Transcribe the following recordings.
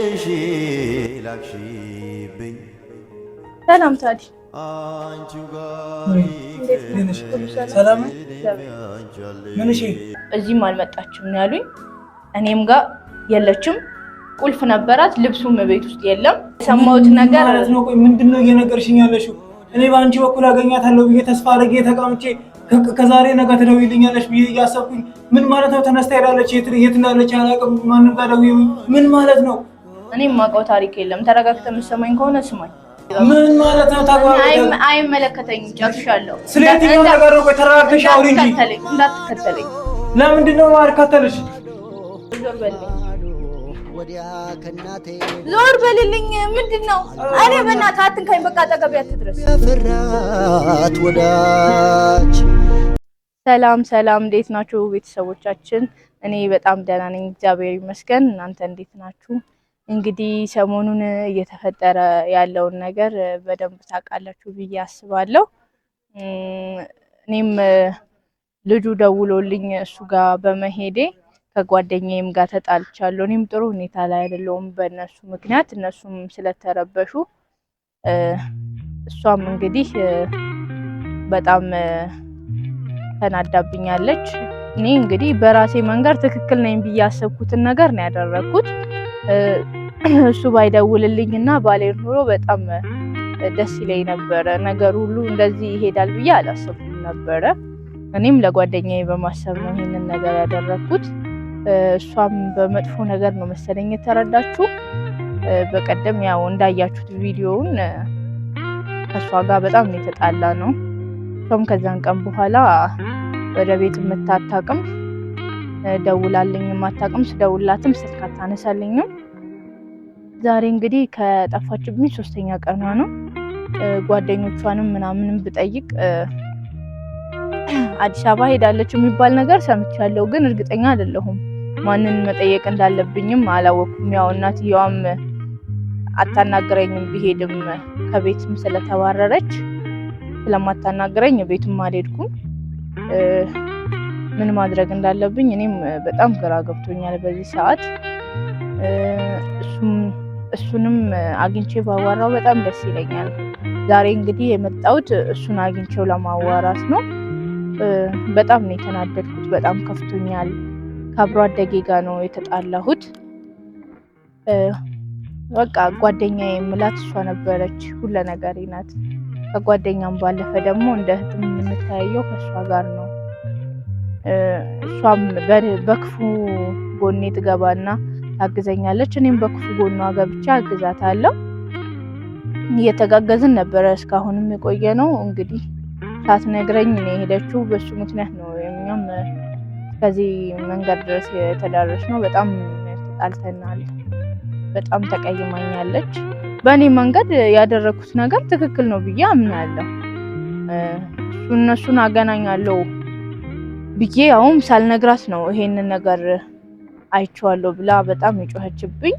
መልሽ ላክሽብኝ ሰላም ታዲ አንቺው ጋር ሰላም ምን እሺ እዚህም አልመጣችም ነው ያሉኝ እኔም ጋር የለችም ቁልፍ ነበራት ልብሱም ቤት ውስጥ የለም ሰማሁት ነገር ማለት ነው ቆይ ምንድነው እየነገርሽኝ ያለሽው እኔ ባንቺ በኩል አገኛታለሁ ብዬ ተስፋ አድርጌ ተቀምጬ ከዛሬ ነገ ትደውይልኛለሽ ብዬ እያሰብኩኝ ምን ማለት ነው ተነስታ ሄዳለች የት እንዳለች አላውቅም ማንንም ጋር ደውዬ ምን ማለት ነው እኔም ማውቀው ታሪክ የለም ተረጋግተህ የምትሰማኝ ከሆነ ስማኝ ምን ማለት ነው ታውቃለህ አይመለከተኝም ጨርሻለሁ ስለዚህ ነገር ነው ተረጋግተሽ አውሪ እንጂ እንዳትከተለኝ ለምንድን ነው ማልከተልሽ ዞር በልልኝ ወዲያ ከናቴ ዞር በልልኝ ምንድነው አሬ በእናትህ አትንካኝ በቃ አጠገቤ አትድረስ ፍራት ወዳጅ ሰላም እንዴት ናችሁ ቤተሰቦቻችን እኔ በጣም ደህና ነኝ እግዚአብሔር ይመስገን እናንተ እንዴት ናችሁ እንግዲህ ሰሞኑን እየተፈጠረ ያለውን ነገር በደንብ ታውቃላችሁ ብዬ አስባለሁ እኔም ልጁ ደውሎልኝ እሱ ጋር በመሄዴ ከጓደኛዬም ጋር ተጣልቻለሁ እኔም ጥሩ ሁኔታ ላይ አይደለሁም በእነሱ ምክንያት እነሱም ስለተረበሹ እሷም እንግዲህ በጣም ተናዳብኛለች እኔ እንግዲህ በራሴ መንገድ ትክክል ነኝ ብዬ ያሰብኩትን ነገር ነው ያደረኩት እሱ ባይደውልልኝና ባሌር ኑሮ በጣም ደስ ይለኝ ነበር ነገር ሁሉ እንደዚህ ይሄዳል ብዬ አላሰብኩም ነበር እኔም ለጓደኛዬ በማሰብ ነው ይሄንን ነገር ያደረኩት እሷም በመጥፎ ነገር ነው መሰለኝ የተረዳችሁ በቀደም ያው እንዳያችሁት ቪዲዮውን ከሷ ጋር በጣም ነው የተጣላ ነው እሷም ከዛን ቀን በኋላ ወደ ቤት መታጣቅም ደውላልኝ ማታቅም ስደውላትም ስልክ አታነሳልኝም ዛሬ እንግዲህ ከጠፋችብኝ 3ኛ ቀኗ ነው ጓደኞቿንም ምናምንም ብጠይቅ አዲስ አበባ ሄዳለች የሚባል ነገር ሰምቻለሁ ግን እርግጠኛ አይደለሁም ማንን መጠየቅ እንዳለብኝም አላወኩም ያው እናትየዋም አታናግረኝም ቢሄድም ከቤትም ስለተባረረች ስለማታናግረኝ ቤትም አልሄድኩም ምን ማድረግ እንዳለብኝ እኔም በጣም ግራ ገብቶኛል በዚህ ሰዓት እሱንም አግኝቼ ባዋራው በጣም ደስ ይለኛል ዛሬ እንግዲህ የመጣሁት እሱን አግኝቼው ለማዋራት ነው በጣም ነው የተናደድኩት በጣም ከፍቶኛል ከአብሮ አደጌ ጋር ነው የተጣላሁት በቃ ጓደኛዬ የምላት እሷ ነበረች ሁሉ ነገሬ ናት ከጓደኛም ባለፈ ደግሞ እንደ እህትም የምንታየው ከሷ ጋር ነው እሷም በክፉ ጎኔ ትገባና ታግዘኛለች እኔም በክፉ ጎኗ ገብቻ አግዛታለሁ እየተጋገዝን ነበር እስካሁንም የቆየ ነው እንግዲህ ሳትነግረኝ ነው ሄደችው በሱ ምክንያት ነው እኛም ከዚህ መንገድ ድረስ የተዳረስነው በጣም ተጣልተናል በጣም ተቀይማኛለች በእኔ መንገድ ያደረኩት ነገር ትክክል ነው ብዬ አምናለሁ እነሱን አገናኛለሁ ብዬ ያውም ሳልነግራት ነው ይሄንን ነገር አይቼዋለሁ ብላ በጣም ይጮህችብኝ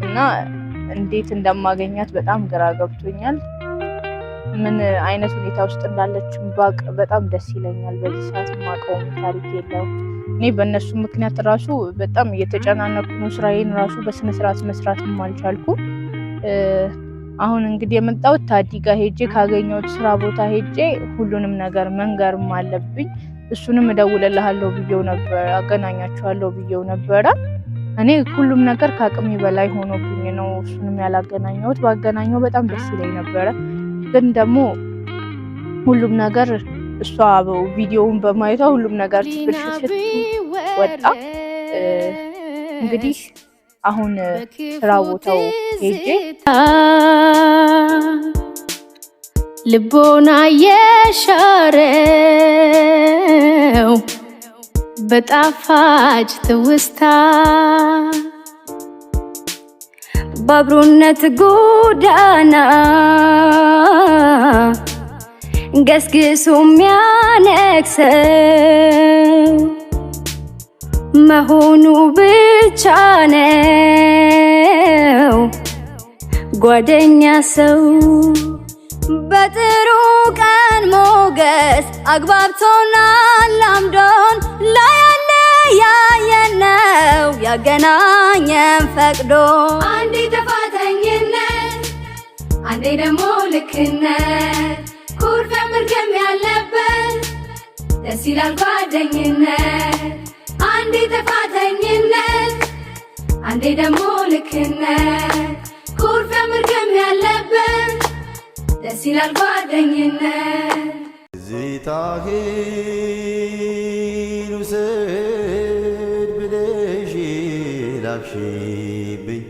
እና እንዴት እንደማገኛት በጣም ግራ ገብቶኛል ምን አይነት ሁኔታ ውስጥ እንዳለች ባቅ በጣም ደስ ይለኛል በዚህ ሰዓት ማቀው ታሪክ የለው እኔ በእነሱ ምክንያት ራሱ በጣም እየተጨናነኩ ነው ስራዬን ራሱ በስነ ስርዓት መስራትም አልቻልኩም አሁን እንግዲህ የመጣሁት ታዲ ጋር ሄጄ ካገኘሁት ስራ ቦታ ሄጄ ሁሉንም ነገር መንገርም አለብኝ እሱንም እደውልልሃለሁ ብዬው ነበር አገናኛቸዋለሁ ብዬው ነበር እኔ ሁሉም ነገር ከአቅሜ በላይ ሆኖብኝ ነው እሱንም ያላገናኘሁት ባገናኘው በጣም ደስ ይለኝ ነበር ግን ደግሞ ሁሉም ነገር እሷ ቪዲዮውን በማየቷ ሁሉም ነገር ትብልሽት ወጣ እንግዲህ አሁን ስራ ቦታው ሄጄ ልቦና የሻረው በጣፋጭ ትውስታ ባብሮነት ጎዳና ገስግሶ የሚያነክሰው መሆኑ ብቻ ነው ጓደኛ ሰው በጥሩ ቀን ሞገስ አግባብቶናል አምዶን ላያለ ያየነው ያገናኘን ፈቅዶ አንዴ ተፋተኝነት አንዴ ደግሞ ልክነት ኩርፊያ መርገም ያለበት ደስ ይላል ጓደኝነት አንዴ ተፋተኝነት አንዴ ደግሞ ልክነት ኩርፊያ መርገም ያለበት ደስ ይላል ጓደኝነት ዝታህን ውሰድ ብለሽ ላክሽብኝ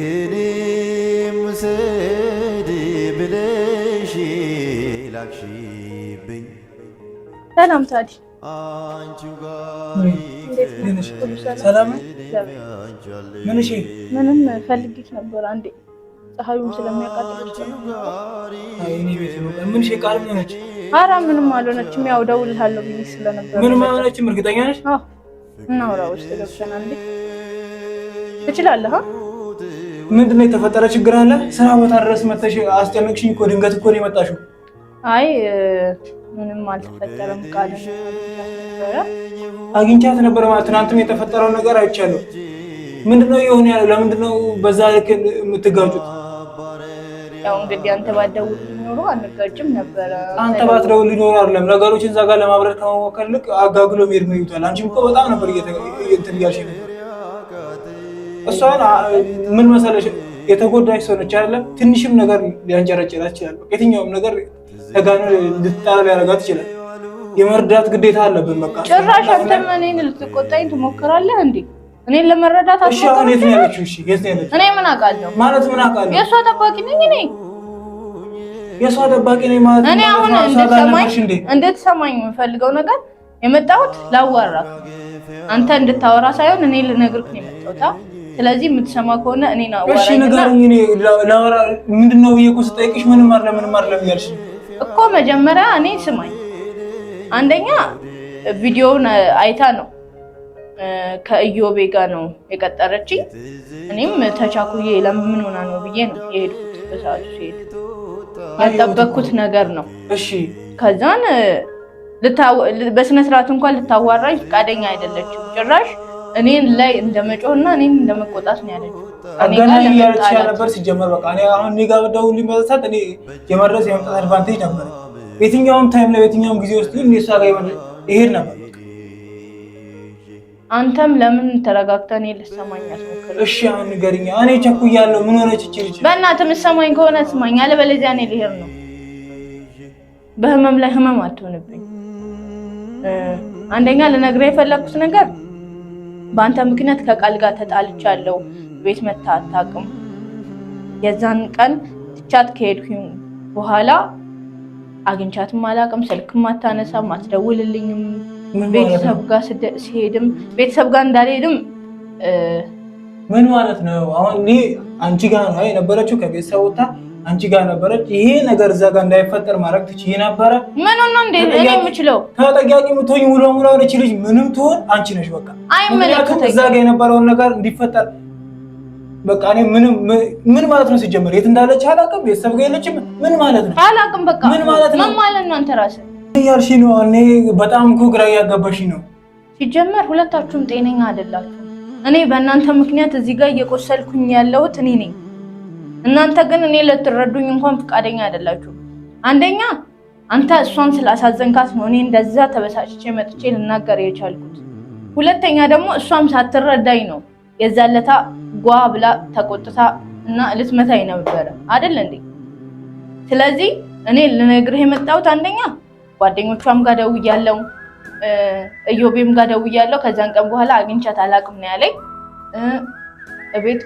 ፍቅርህንም ውሰድ ብለሽ ላክሽብኝ ሰላም ታዲ አንቺው ጋር ሰላም ምን እሺ ምንም ፈልጌሽ ነበር አንዴ ፀሐዩን ስለሚያቃጥልሽ አይ እኔ ቤት ነው ምን እሺ ቃል ምን ነች ኧረ ምንም አልሆነችም ያው ደውልልሃለሁ ብዬሽ ስለነበር ምንም አልሆነችም እርግጠኛ ነሽ አዎ እናውራ ውስጥ ገብተናል እንዴ ትችላለህ ምንድነው የተፈጠረ ችግር አለ ስራ ቦታ ድረስ መተሽ አስጨነቅሽኝ እኮ ድንገት እኮ ነው የመጣሽው አይ ምንም አልተፈጠረም ቃል ነበረ አግኝቻት ነበር ማለት ትናንትም የተፈጠረው ነገር አይቻለሁ ምንድነው የሆነ ያለው ለምንድነው በዛ ልክ የምትጋጩት ያው እንግዲህ አንተ ባደውል ኖሮ አንጋጭም ነበር አንተ ባትደውል ኖሮ አይደለም ነገሮችን እዛ ጋር ለማብረድ ከመሞከር ልክ አጋግሎ መሄድ ነው ይውጣል አንቺም እኮ በጣም ነበር እያልሽ ነበር እሷን ምን መሰለሽ የተጎዳች ሰው ነች አይደል ትንሽም ነገር ሊያንጨረጭራት ይችላል የትኛውም ነገር ተጋኑ ልትጣላ ያረጋት ይችላል የመርዳት ግዴታ አለብን በቃ ጭራሽ አንተም እኔን ልትቆጣኝ ትሞክራለህ እንዴ እኔን ለመረዳት እሺ አሁን የት ነው ያለችው እሺ የት ነው ያለችው እኔ ምን አውቃለሁ ማለት ምን አውቃለሁ የሷ ጠባቂ ነኝ እኔ የሷ ጠባቂ ነኝ ማለት እኔ አሁን እንድትሰማኝ የምፈልገው ነገር የመጣሁት ላዋራክ አንተ እንድታወራ ሳይሆን እኔ ልነግርክ ነው የመጣሁት ስለዚህ የምትሰማ ከሆነ እኔና አዋራኝ እሺ ንገረኝ እኔ ላወራ ምንድነው ብዬሽ እኮ ስጠይቅሽ ምንም አይደለም ያልሽ እኮ መጀመሪያ እኔ ስማኝ አንደኛ ቪዲዮውን አይታ ነው ከኢዮቤ ጋር ነው የቀጠረችኝ እኔም ተቻኩዬ ለምን ሆና ነው ብዬ ነው የሄድኩት በሰዓቱ ሲሄድ ያጠበቅኩት ነገር ነው እሺ ከዛን በስነ ስርዓት እንኳን ልታዋራኝ ፈቃደኛ አይደለችም ጭራሽ እኔን ላይ እንደመጮህና እኔን እንደመቆጣት ነው ያለችው አገናኝ ያለች ነበር ሲጀመር በቃ እኔ አሁን እኔ ጋር ደውልልኝ በዛት እኔ የመድረስ የመምጣት አድቫንቴጅ ነበር የትኛውም ታይም ላይ የትኛውም ጊዜ ውስጥ እሷ ጋር ይሄድ ነበር አንተም ለምን ተረጋግተህ ልትሰማኝ አትሞክር እሺ አሁን ንገሪኝ እኔ ቸኩያለሁ ምን ሆነች እቺ ልጅ በእናትህ የምትሰማኝ ከሆነ ስማኝ አለበለዚያ እኔ ልሄድ ነው በህመም ላይ ህመም አትሆንብኝ አንደኛ ልነግርህ የፈለኩት ነገር በአንተ ምክንያት ከቃል ጋር ተጣልቻለሁ ቤት መታ አታውቅም የዛን ቀን ትቻት ከሄድኩኝ በኋላ አግኝቻትም አላውቅም ስልክም አታነሳም አትደውልልኝም ቤተሰብ ጋር ሲሄድም ቤተሰብ ጋር እንዳልሄድም ምን ማለት ነው አሁን እኔ አንቺ ጋር ነው የነበረችው ከቤተሰብ ወጣ አንቺ ጋር ነበረች ይሄ ነገር እዛ ጋር እንዳይፈጠር ማድረግ ትችይ ነበር ምን ነው እንዴ እኔ የምችለው ተጠያቂ የምትሆኝ ሙሉ ሙሉ ወደች ልጅ ምንም ትሆን አንቺ ነሽ በቃ አይመለከተኝም እዛ ጋር የነበረውን ነገር እንዲፈጠር በቃ እኔ ምን ማለት ነው ሲጀመር የት እንዳለች አላውቅም ቤተሰብ ጋር የለችም ምን ማለት ነው አላውቅም በቃ ምን ማለት ነው አንተ ራስህ ያልሽ ነው እኔ በጣም እኮ ግራ ያጋባሽ ነው ሲጀመር ሁለታችሁም ጤነኛ አይደላችሁ እኔ በእናንተ ምክንያት እዚህ ጋር እየቆሰልኩኝ ያለሁት እኔ ነኝ እናንተ ግን እኔ ለትረዱኝ እንኳን ፈቃደኛ አይደላችሁ አንደኛ አንተ እሷን ስላሳዘንካት ነው እኔ እንደዛ ተበሳጭቼ መጥቼ ልናገር የቻልኩት ሁለተኛ ደግሞ እሷም ሳትረዳኝ ነው የዛለታ ጓ ብላ ተቆጥታ እና ልትመታኝ ነበር አይደል እንዴ ስለዚህ እኔ ልነግርህ የመጣሁት አንደኛ ጓደኞቿም ጋር ደውያለሁ ኢዮቤም ጋር ደውያለሁ ከዛን ቀን በኋላ አግኝቻት አላውቅም ነው ያለኝ እቤት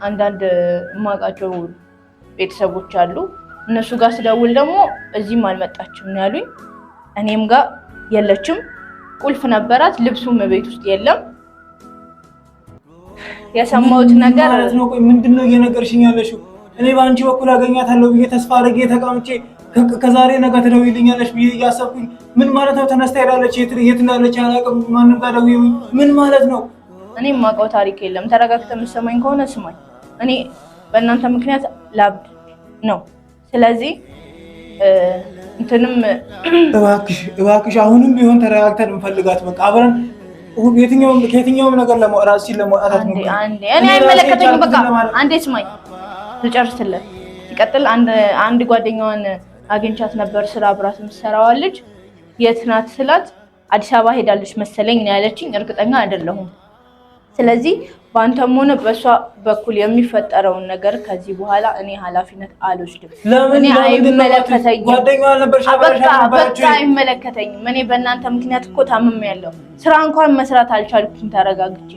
አንዳንድ ማቃቸው ቤተሰቦች አሉ እነሱ ጋር ስደውል ደግሞ እዚህም አልመጣችም ነው ያሉኝ እኔም ጋር የለችም ቁልፍ ነበራት ልብሱም ቤት ውስጥ የለም የሰማሁት ነገር ነው ምንድነው እየነገርሽኝ ያለሽው እኔ ባንቺ በኩል አገኛታለሁ ብዬ ተስፋ አድርጌ ተቀምጬ ከዛሬ ነገ ትደውይልኛለሽ ብዬ እያሰብኩኝ ምን ማለት ነው ተነስታ ሄዳለች የት እንዳለች አላውቅም ማንም ጋር ደውዬ ምን ማለት ነው እኔ የማውቀው ታሪክ የለም ተረጋግተህ የምትሰማኝ ከሆነ ስማኝ እኔ በእናንተ ምክንያት ላብድ ነው ስለዚህ እንትንም እባክሽ አሁንም ቢሆን ተረጋግተን እንፈልጋት። በቃ አብረን ከየትኛውም ነገር ለማውራት ለማውጣት ነው። እኔ አይመለከተኝም። በቃ አንዴ ስማኝ ልጨርስልህ። ሲቀጥል አንድ ጓደኛዋን አግኝቻት ነበር፣ ስራ አብራት የምትሰራዋ ልጅ። የት ናት ስላት አዲስ አበባ ሄዳለች መሰለኝ ነው ያለችኝ። እርግጠኛ አይደለሁም። ስለዚህ በአንተም ሆነ በእሷ በኩል የሚፈጠረውን ነገር ከዚህ በኋላ እኔ ኃላፊነት አልወስድም። እኔ አይመለከተኝም። በቃ አይመለከተኝም። እኔ በእናንተ ምክንያት እኮ ታምሜያለሁ። ስራ እንኳን መስራት አልቻልኩም ተረጋግቼ።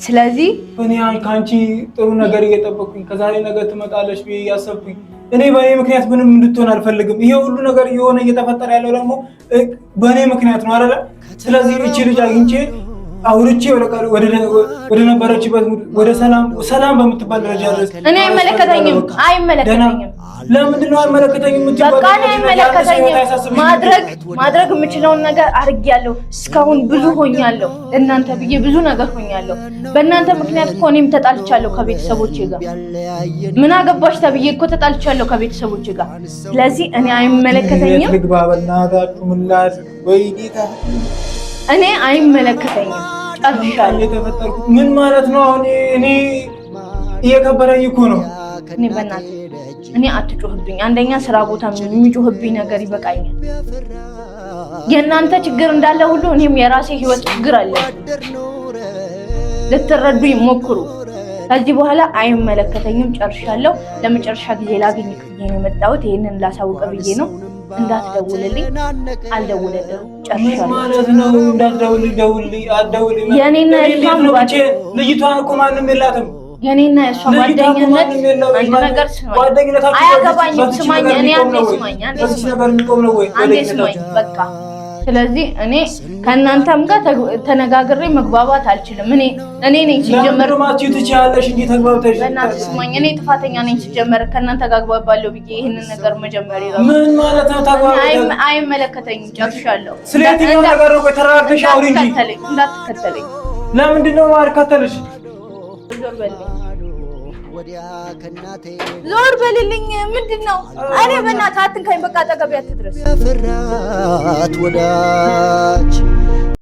ስለዚህ እኔ ከአንቺ ጥሩ ነገር እየጠበቅኩኝ ከዛሬ ነገር ትመጣለች ብዬ እያሰብኩኝ እኔ በእኔ ምክንያት ምንም እንድትሆን አልፈልግም። ይሄ ሁሉ ነገር እየሆነ እየተፈጠረ ያለው ደግሞ በእኔ ምክንያት ነው አይደለ? ስለዚህ እቺ ልጅ አግኝቼ አውርቼ ወደ ነበረችበት ወደ ሰላም በምትባል ደረጃ ድረስ እኔ አይመለከተኝም። ለምንድን ነው አይመለከተኝም? በቃ እኔ አይመለከተኝም። ማድረግ የምችለውን ነገር አድርጌያለሁ። እስካሁን ብዙ ሆኛለሁ። እናንተ ብዬ ብዙ ነገር ሆኛለሁ። በእናንተ ምክንያት እኮ እኔም ተጣልቻለሁ ከቤተሰቦቼ ጋር። ምን አገባሽ ተብዬ እኮ ተጣልቻለሁ ከቤተሰቦቼ ጋር። ስለዚህ እኔ አይመለከተኝም። እኔ አይመለከተኝም። ጨርሻለሁ። ምን ማለት ነው? አሁን እኔ እየከበረኝ እኮ ነው። እኔ በእናትህ እኔ አትጮህብኝ። አንደኛ ስራ ቦታ የሚጮህብኝ ነገር ይበቃኛል። የእናንተ ችግር እንዳለ ሁሉ እኔም የራሴ ህይወት ችግር አለ። ልትረዱኝ ሞክሩ። ከዚህ በኋላ አይመለከተኝም። ጨርሻለሁ። ለመጨረሻ ጊዜ ላገኝክ ብዬ ነው የመጣሁት። ይሄንን ላሳውቅ ብዬ ነው። እንዳትደውልልኝ። አልደውልልህም። ጨርሻለሁ ማለት ነው። እንዳትደውልልኝ አትደውልልኝ። የኔና ልጅቷ እኮ ማንም የላትም። የኔና እሷ ጓደኝነት አንድ ነገር አያገባኝም። ስማኝ፣ እኔ አንዴ ስማኝ በቃ። ስለዚህ እኔ ከእናንተም ጋር ተነጋግሬ መግባባት አልችልም። እኔ ነኝ ሲጀመር ማጥዩ ትችያለሽ እንዴ? ተግባብተሽ በእናትህ ስማኝ፣ እኔ ጥፋተኛ ነኝ ሲጀመር ከእናንተ ጋር አግባባለሁ ብዬ ይሄንን ነገር መጀመሪያ ይላል። ምን ማለት ነው? ተግባብተሽ አይመለከተኝም። ጨርሻለሁ። ስለዚህ ነገር ነው። ተረጋግተሽ አውሪ እንጂ እንዳትከተለኝ። ለምንድን ነው ማርከተልሽ? ዞር በልልኝ። ምንድን ነው? እኔ በእናትህ አትንካኝ። በቃ አጠገቤ አትድረስ። ፍራት ወዳጅ